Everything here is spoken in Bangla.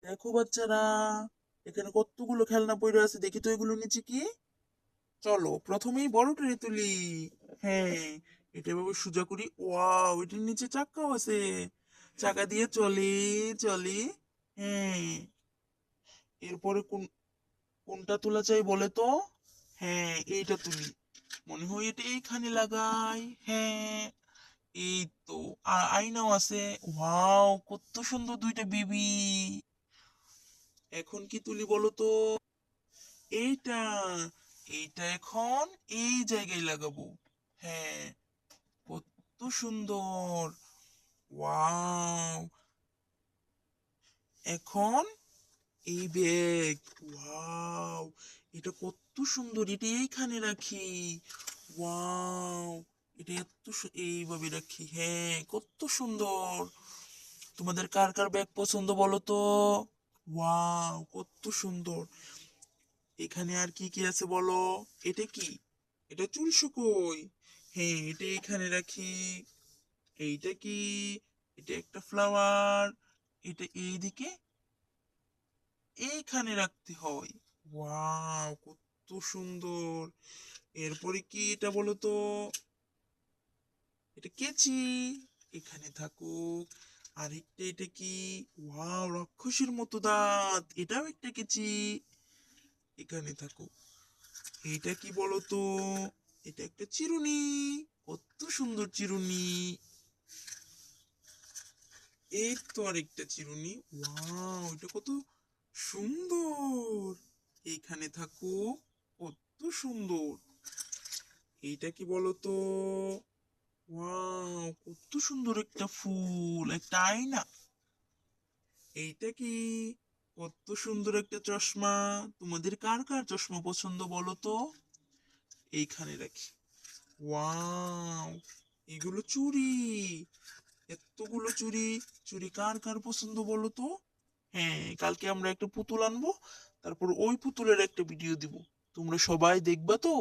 দেখো বাচ্চারা, এখানে কতগুলো খেলনা পড়ে আছে, দেখি তো এগুলো নিচে কি। চলো প্রথমেই বড়টারে তুলি। হ্যাঁ, এটা এভাবে সোজা করি। ওয়াও, এটার নিচে চাকাও আছে, চাকা দিয়ে চলে চলে। হ্যাঁ, এরপরে কোনটা তোলা চাই বলে তো। হ্যাঁ, এইটা তুলি। মনে হয় এটা এইখানে লাগাই। হ্যাঁ, এই তো। আর আয়নাও আছে। ওয়াও, কত সুন্দর দুইটা বেবি। এখন কি তুলি বলো তো। এইটা এইটা এখন এই জায়গায় লাগাবো। হ্যাঁ, কত সুন্দর। ওয়াও, এখন এই ব্যাগ। ওয়াও, এটা কত সুন্দর, এটা এইখানে রাখি। ওয়াও, এটা এইভাবে রাখি। হ্যাঁ, কত সুন্দর। তোমাদের কার কার ব্যাগ পছন্দ বলো তো। ওয়াও, কত সুন্দর। এখানে আর কি কি আছে বলো। এটা কি? এটা চুল শুকোই। হ্যাঁ, এটা এখানে রাখি। এইটা কি? এটা একটা ফ্লাওয়ার। এটা এইদিকে এইখানে রাখতে হয়। ওয়াও, কত সুন্দর। এরপরে কি এটা বলো তো। এটা কেচি, এখানে থাকুক। আরেকটা এটা কি? ওয়াও, রাক্ষসীর মতো দাঁত, এটাও একটা কেচি, এখানে থাকুক। এইটা কি বলতো। এটা একটা চিরুনি, কত সুন্দর চিরুনি। এই তো আরেকটা চিরুনি। ওয়াও, এটা কত সুন্দর, এইখানে থাকুক, কত সুন্দর। এইটা কি বলতো। ওয়াও, কত সুন্দর একটা ফুল, একটা আয়না। এইটা কি? কত সুন্দর একটা চশমা। তোমাদের কার কার চশমা পছন্দ বলো তো। এইখানে রাখি। ওয়াও, এগুলো চুড়ি, এতগুলো চুড়ি। চুড়ি কার কার পছন্দ বলো তো। হ্যাঁ, কালকে আমরা একটা পুতুল আনবো, তারপর ওই পুতুলের একটা ভিডিও দিব, তোমরা সবাই দেখবা তো।